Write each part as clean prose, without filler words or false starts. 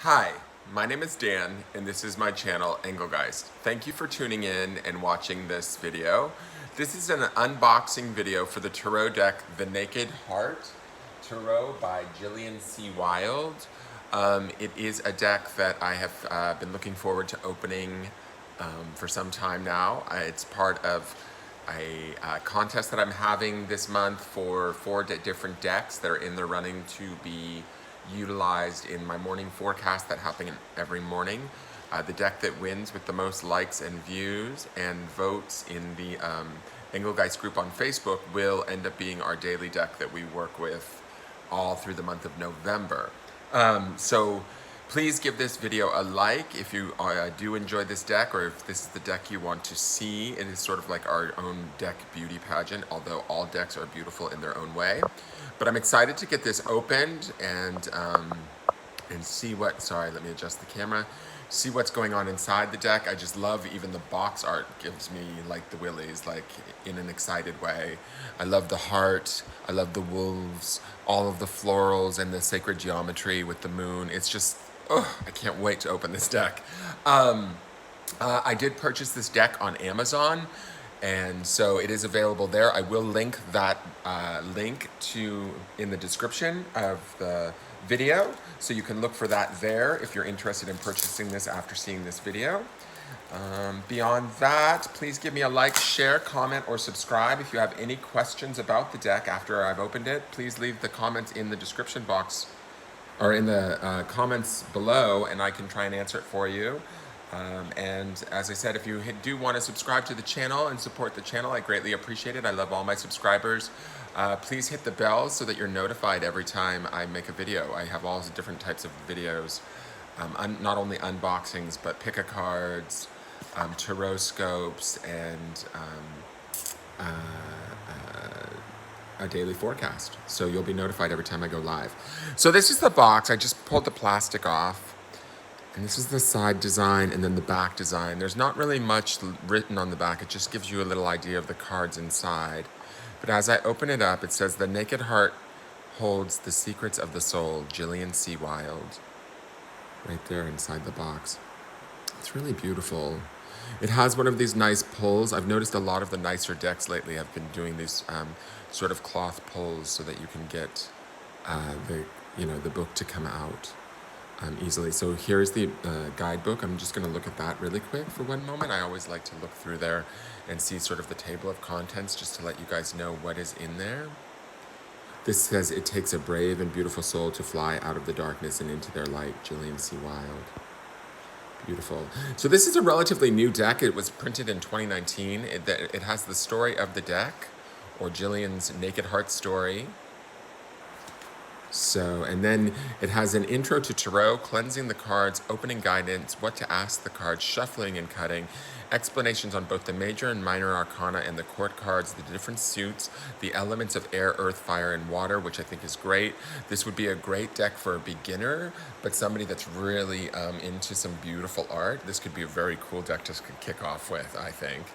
Hi, my name is Dan, and this is my channel, Engelgeist. Thank you for tuning in and watching this video. This is an unboxing video for the tarot deck, The Naked Heart Tarot by Jillian Wilde. It is a deck that I have been looking forward to opening for some time now. It's part of a contest that I'm having this month for four different decks that are in the running to be utilized in my morning forecast that happen every morning. The deck that wins with the most likes and views and votes in the Engelgeist group on Facebook will end up being our daily deck that we work with all through the month of November. So please give this video a like if you do enjoy this deck, or if this is the deck you want to see. It is sort of like our own deck beauty pageant, although all decks are beautiful in their own way. But I'm excited to get this opened and see what, sorry, let me adjust the camera, see what's going on inside the deck. I just love even the box art, gives me like the willies, like in an excited way. I love the heart, I love the wolves, all of the florals and the sacred geometry with the moon. It's just, oh, I can't wait to open this deck. I did purchase this deck on Amazon, and so it is available there. I will link that link in the description of the video, so you can look for that there if you're interested in purchasing this after seeing this video. Beyond that, please give me a like, share, comment, or subscribe. If you have any questions about the deck after I've opened it, please leave the comments in the description box or in the comments below, and I can try and answer it for you. And as I said, if you do want to subscribe to the channel and support the channel, I greatly appreciate it. I love all my subscribers. Please hit the bell so that you're notified every time I make a video. I have all different types of videos, not only unboxings, but pick-a-cards, tarot scopes, and a daily forecast. So you'll be notified every time I go live. So this is the box. I just pulled the plastic off. And this is the side design and then the back design. There's not really much written on the back. It just gives you a little idea of the cards inside. But as I open it up, it says, "The Naked Heart holds the secrets of the soul, Jillian Wilde." Right there inside the box. It's really beautiful. It has one of these nice pulls. I've noticed a lot of the nicer decks lately have been doing these sort of cloth pulls so that you can get the book to come out easily. So here's the guidebook. I'm just going to look at that really quick for one moment. I always like to look through there and see sort of the table of contents just to let you guys know what is in there. This says, "It takes a brave and beautiful soul to fly out of the darkness and into their light, Jillian Wilde." Beautiful. So this is a relatively new deck. It was printed in 2019. It has the story of the deck, or Jillian's Naked Heart story. So, and then it has an intro to tarot, cleansing the cards, opening guidance, what to ask the cards, shuffling and cutting, explanations on both the major and minor arcana and the court cards, the different suits, the elements of air, earth, fire, and water, which I think is great. This would be a great deck for a beginner, but somebody that's really into some beautiful art. This could be a very cool deck to kick off with, I think.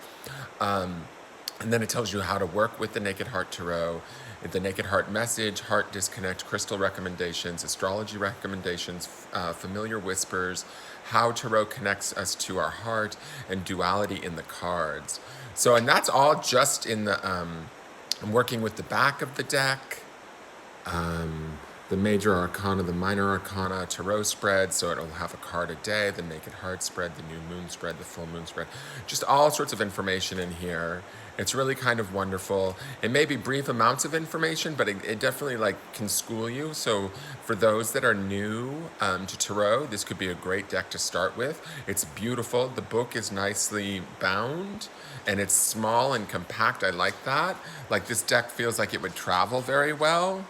And then it tells you how to work with the Naked Heart Tarot, the Naked Heart message, heart disconnect, crystal recommendations, astrology recommendations, familiar whispers, how tarot connects us to our heart, and duality in the cards. So, and that's all just in the, I'm working with the back of the deck, the major arcana, the minor arcana, tarot spread, so it'll have a card a day, the Naked Heart spread, the new moon spread, the full moon spread, just all sorts of information in here. It's really kind of wonderful. It may be brief amounts of information, but it definitely can school you. So for those that are new to tarot, this could be a great deck to start with. It's beautiful. The book is nicely bound, and it's small and compact. I like that. Like, this deck feels like it would travel very well.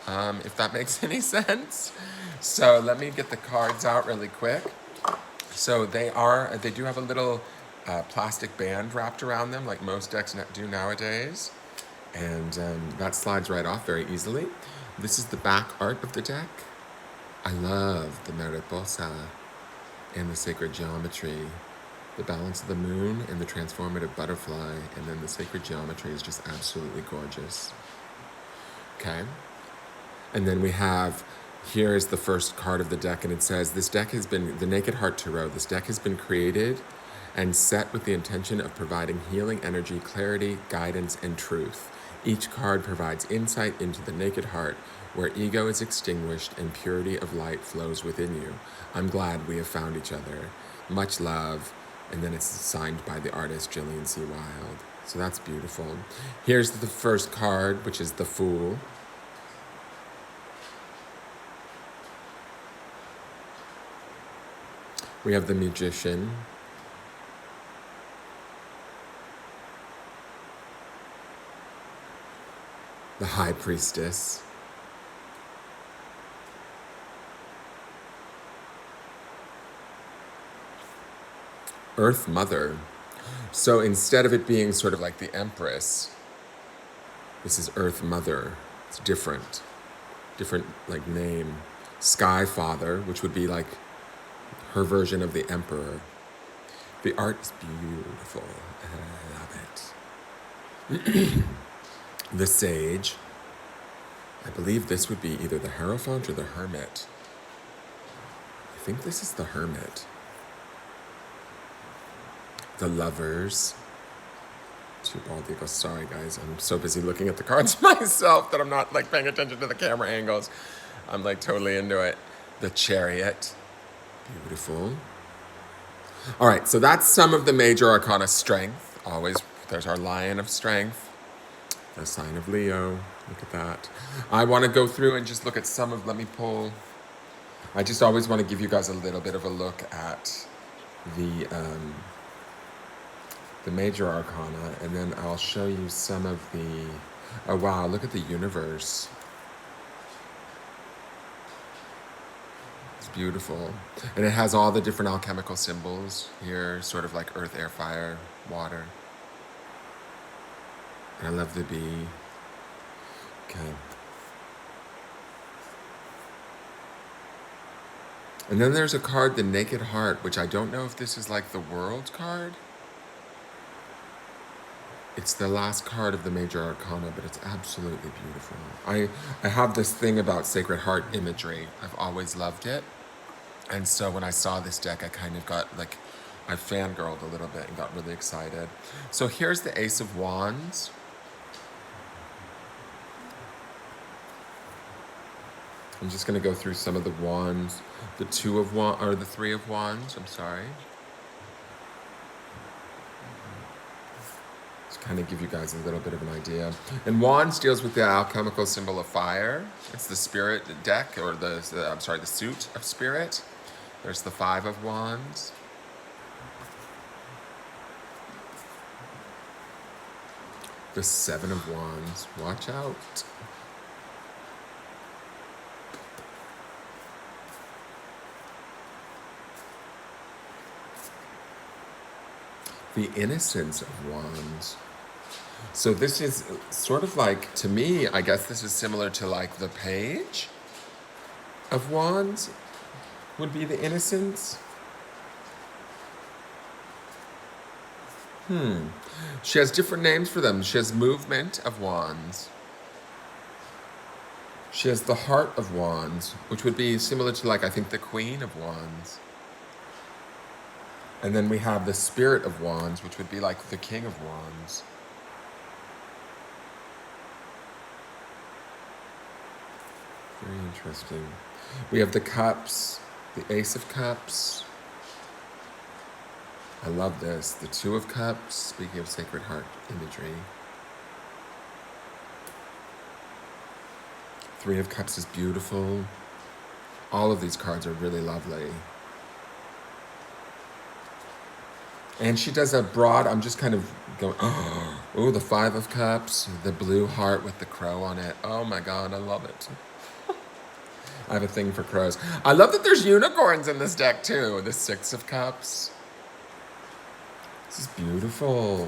If that makes any sense. So let me get the cards out really quick. So they do have a little plastic band wrapped around them, like most decks do nowadays. And that slides right off very easily. This is the back art of the deck. I love the mariposa and the sacred geometry, the balance of the moon and the transformative butterfly, and then the sacred geometry is just absolutely gorgeous. Okay. And then we have Here is the first card of the deck, and it says, this deck has been, the Naked Heart Tarot, this deck has been created and set with the intention of providing healing energy, clarity, guidance, and truth. Each card provides insight into the naked heart, where ego is extinguished and purity of light flows within you. I'm glad we have found each other. Much love. And then it's signed by the artist Jillian C. Wilde. So that's beautiful. Here's the first card, which is the Fool. We have the Magician. The High Priestess. Earth Mother. So instead of it being sort of like the Empress, this is Earth Mother. It's different like name. Sky Father, which would be like her version of the Emperor. The art is beautiful. I love it. The Sage. I believe this would be either the Hierophant or the Hermit. I think this is the Hermit. The Lovers. Two bald eagles. Sorry, guys. I'm so busy looking at the cards myself that I'm not like paying attention to the camera angles. I'm like totally into it. The Chariot. Beautiful. All right, so that's some of the major arcana. Strength. Always, there's our Lion of Strength. The sign of Leo. Look at that. I want to go through and just look at some of, let me pull. I just always want to give you guys a little bit of a look at the major arcana, and then I'll show you some of the, oh wow, look at the universe. It's beautiful. And it has all the different alchemical symbols here, sort of like earth, air, fire, water. And I love the bee. Okay. And then there's a card, the Naked Heart, which I don't know if this is like the World card. It's the last card of the major arcana, but it's absolutely beautiful. I have this thing about Sacred Heart imagery. I've always loved it. And so when I saw this deck, I kind of got like, I fangirled a little bit and got really excited. So here's the Ace of Wands. I'm just going to go through some of the wands. The Two of Wands, or the Three of Wands, I'm sorry. Just kind of give you guys a little bit of an idea. And Wands deals with the alchemical symbol of fire. It's the Spirit deck, or the suit of Spirit. There's the Five of Wands. The Seven of Wands. Watch out. The Innocence of Wands. So this is sort of like, to me, I guess this is similar to like the Page of Wands would be the Innocence. She has different names for them. She has Movement of Wands. She has the Heart of Wands, which would be similar to like, I think, the Queen of Wands. And then we have the Spirit of Wands, which would be like the King of Wands. Very interesting. We have the Cups, the Ace of Cups. I love this. The Two of Cups, speaking of Sacred Heart imagery. Three of Cups is beautiful. All of these cards are really lovely. And she does a broad, I'm just kind of going, oh, the Five of Cups, the blue heart with the crow on it. Oh my God, I love it. I have a thing for crows. I love that there's unicorns in this deck too. The Six of Cups. This is beautiful.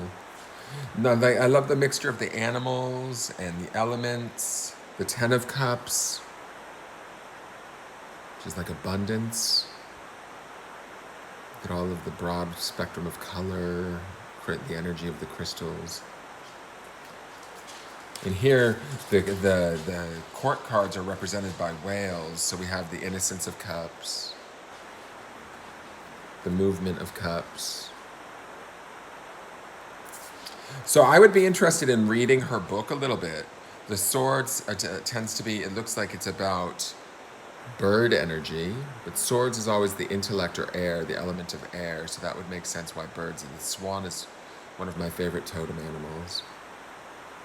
No, I love the mixture of the animals and the elements. The Ten of Cups, which is like abundance. Look at all of the broad spectrum of color, the energy of the crystals. And here, the court cards are represented by whales. So we have the Innocence of Cups, the Movement of Cups. So I would be interested in reading her book a little bit. The Swords tends to be, it looks like it's about bird energy, but swords is always the intellect or air, the element of air, so that would make sense why birds. And the swan is one of my favorite totem animals.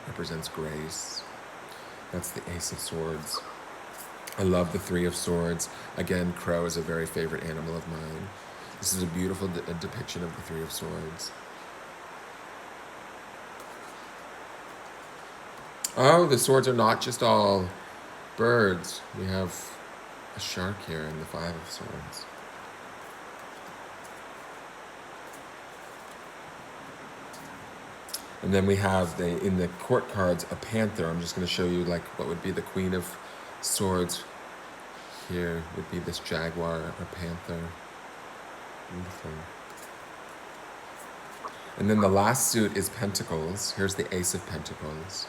Represents grace. That's the Ace of Swords. I love the Three of Swords. Again, crow is a very favorite animal of mine. This is a beautiful depiction of the Three of Swords. Oh, the swords are not just all birds. We have a shark here in the Five of Swords. And then we have, in the court cards, a panther. I'm just going to show you like what would be the Queen of Swords. Here would be this jaguar or panther. Beautiful. And then the last suit is Pentacles. Here's the Ace of Pentacles.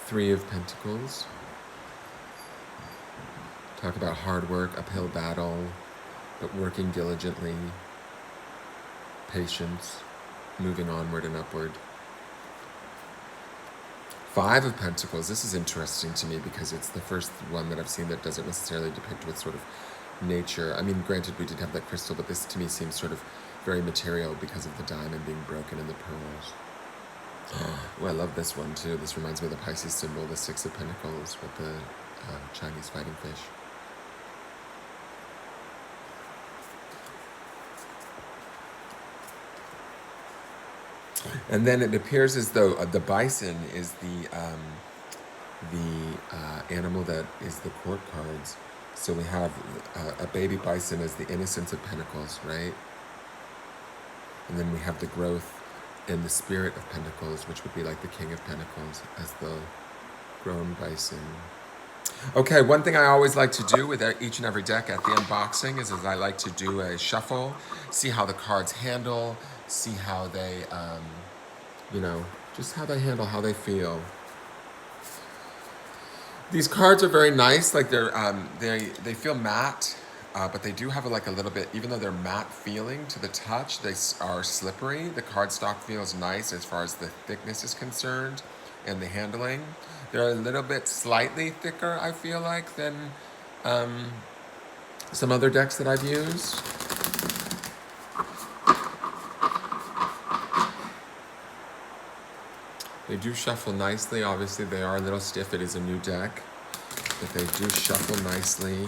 Three of Pentacles. Talk about hard work, uphill battle, but working diligently, patience, moving onward and upward. Five of Pentacles. This is interesting to me because it's the first one that I've seen that doesn't necessarily depict with sort of nature. I mean, granted, we did have that crystal, but this to me seems sort of very material because of the diamond being broken and the pearls. Oh, I love this one too. This reminds me of the Pisces symbol, the Six of Pentacles with the Chinese fighting fish. And then it appears as though the bison is the animal that is the court cards. So we have a baby bison as the Innocence of Pentacles, right? And then we have the growth and the Spirit of Pentacles, which would be like the King of Pentacles as the grown bison. Okay, one thing I always like to do with each and every deck at the unboxing is I like to do a shuffle, see how the cards handle, see how they, just how they handle, how they feel. These cards are very nice, like they feel matte, but they do have a little bit, even though they're matte feeling to the touch, they are slippery. The cardstock feels nice as far as the thickness is concerned and the handling. They're a little bit slightly thicker, I feel like, than some other decks that I've used. They do shuffle nicely. Obviously, they are a little stiff. It is a new deck, but they do shuffle nicely.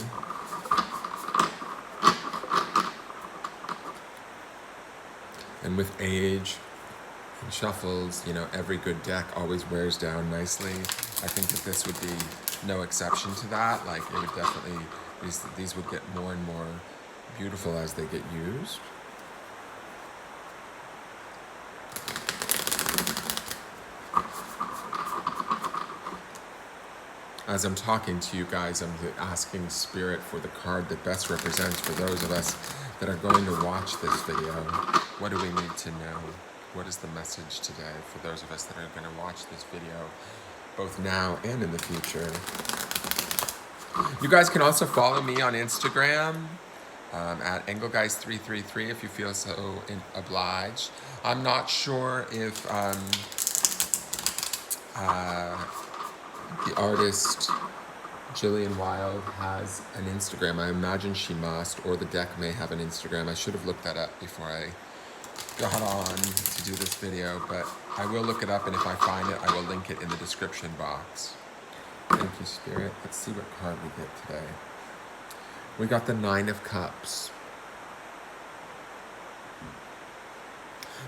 And with age and shuffles, every good deck always wears down nicely. I think that this would be no exception to that. Like, it would definitely, these would get more and more beautiful as they get used. As I'm talking to you guys, I'm asking Spirit for the card that best represents for those of us that are going to watch this video. What do we need to know? What is the message today for those of us that are going to watch this video, both now and in the future? You guys can also follow me on Instagram at Engelgeist333 if you feel so obliged. I'm not sure if the artist Jillian Wilde has an Instagram. I imagine she must, or the deck may have an Instagram. I should have looked that up before I got on to do this video, but I will look it up, and if I find it, I will link it in the description box. Thank you, Spirit. Let's see what card we get today. We got the Nine of Cups.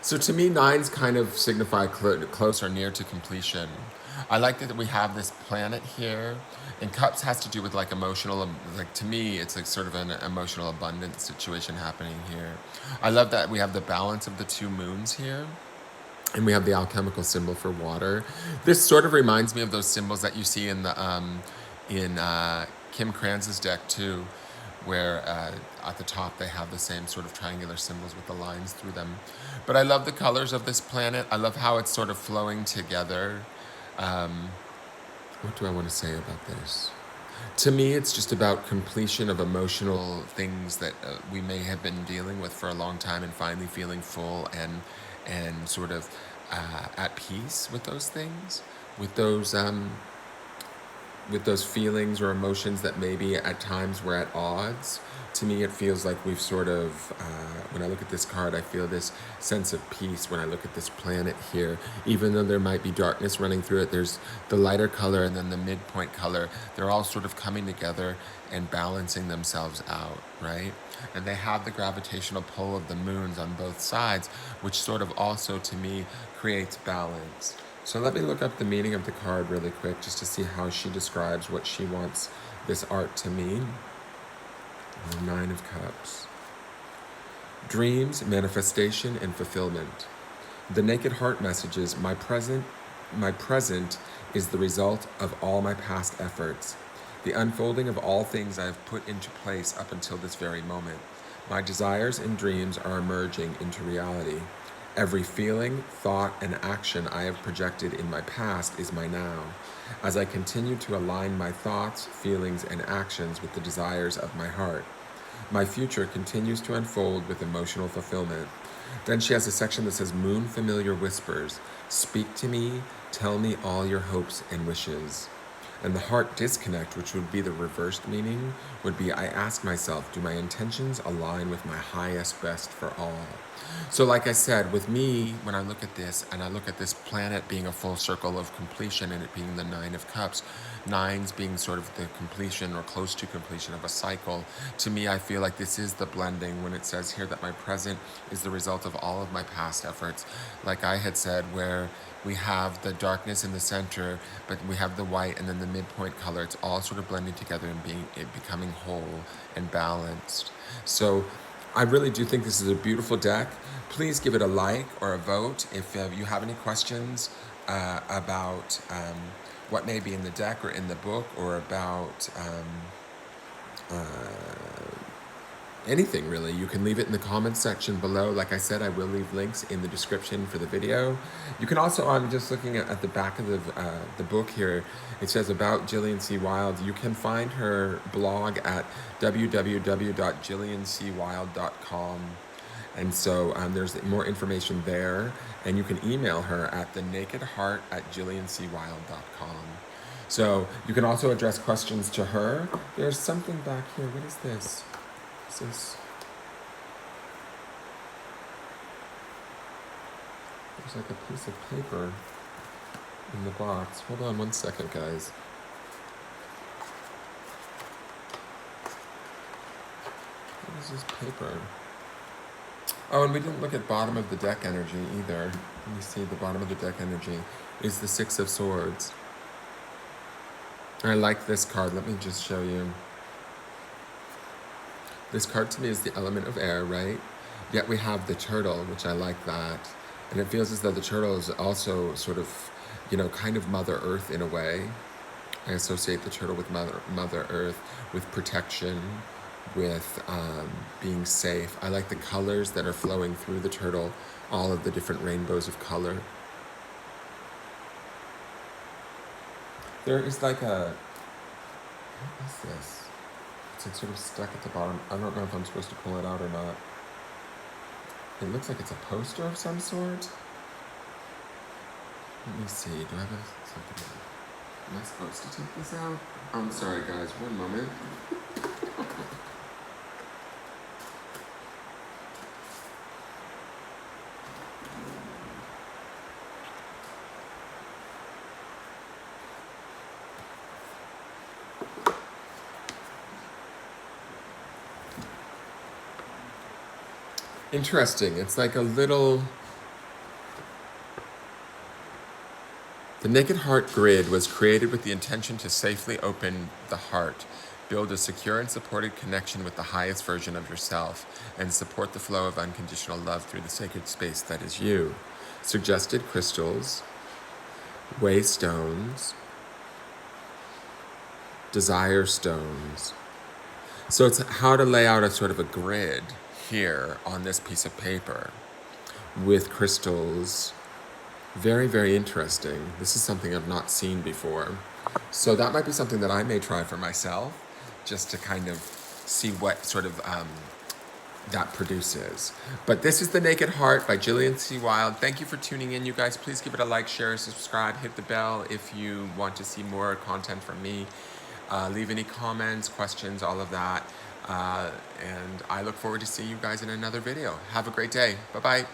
So to me, nines kind of signify close or near to completion. I like that we have this planet here, and cups has to do with emotional, to me, it's sort of an emotional abundance situation happening here. I love that we have the balance of the two moons here, and we have the alchemical symbol for water. This sort of reminds me of those symbols that you see in the Kim Kranz's deck too. where at the top they have the same sort of triangular symbols with the lines through them. But I love the colors of this planet. I love how it's sort of flowing together. What do I want to say about this? To me, it's just about completion of emotional things that we may have been dealing with for a long time, and finally feeling full and sort of at peace with those things, with those feelings or emotions that maybe at times were at odds. To me, it feels like we've sort of, when I look at this card, I feel this sense of peace when I look at this planet here. Even though there might be darkness running through it, there's the lighter color and then the midpoint color. They're all sort of coming together and balancing themselves out, right? And they have the gravitational pull of the moons on both sides, which sort of also, to me, creates balance. So let me look up the meaning of the card really quick just to see how she describes what she wants this art to mean. The Nine of Cups. Dreams, manifestation, and fulfillment. The Naked Heart messages, my present is the result of all my past efforts, the unfolding of all things I have put into place up until this very moment. My desires and dreams are emerging into reality. Every feeling, thought, and action I have projected in my past is my now, as I continue to align my thoughts, feelings, and actions with the desires of my heart. My future continues to unfold with emotional fulfillment. Then she has a section that says, Moon Familiar Whispers, speak to me, tell me all your hopes and wishes. And the heart disconnect, which would be the reversed meaning, would be, I ask myself, do my intentions align with my highest best for all? So like I said, with me, when I look at this, and I look at this planet being a full circle of completion, and it being the Nine of Cups, nines being sort of the completion or close to completion of a cycle, to me, I feel like this is the blending when it says here that my present is the result of all of my past efforts. Like I had said, where we have the darkness in the center, but we have the white and then the midpoint color. It's all sort of blending together and becoming whole and balanced. So I really do think this is a beautiful deck. Please give it a like or a vote if you have any questions about what may be in the deck or in the book, or about anything really. You can leave it in the comments section below. Like I said, I will leave links in the description for the video. You can also, I'm just looking at the back of the book here, it says about Jillian C. Wilde. You can find her blog at www.jilliancwilde.com. And so there's more information there, and you can email her at thenakedheart@jilliancwilde.com. So you can also address questions to her. There's something back here. What is this? What's this? There's like a piece of paper in the box. Hold on one second, guys. What is this paper? Oh, and we didn't look at bottom of the deck energy either. Let me see, the bottom of the deck energy is the Six of Swords. I like this card. Let me just show you. This card to me is the element of air, right? Yet we have the turtle, which I like that. And it feels as though the turtle is also sort of, kind of Mother Earth in a way. I associate the turtle with Mother Earth, with protection, with being safe. I like the colors that are flowing through the turtle, all of the different rainbows of color. There is like a, what is this? It's like sort of stuck at the bottom. I don't know if I'm supposed to pull it out or not. It looks like it's a poster of some sort. Let me see, do I have something? Am I supposed to take this out? I'm sorry guys, one moment. Interesting. It's like a little... The Naked Heart grid was created with the intention to safely open the heart, build a secure and supported connection with the highest version of yourself, and support the flow of unconditional love through the sacred space that is you. Suggested crystals, way stones, desire stones, So it's how to lay out a sort of a grid here on this piece of paper with crystals. Very, very interesting. This is something I've not seen before. So that might be something that I may try for myself, just to kind of see what sort of that produces. But this is The Naked Heart by Jillian C. Wilde. Thank you for tuning in, you guys. Please give it a like, share, subscribe, hit the bell if you want to see more content from me. Leave any comments, questions, all of that. And I look forward to seeing you guys in another video. Have a great day. Bye-bye.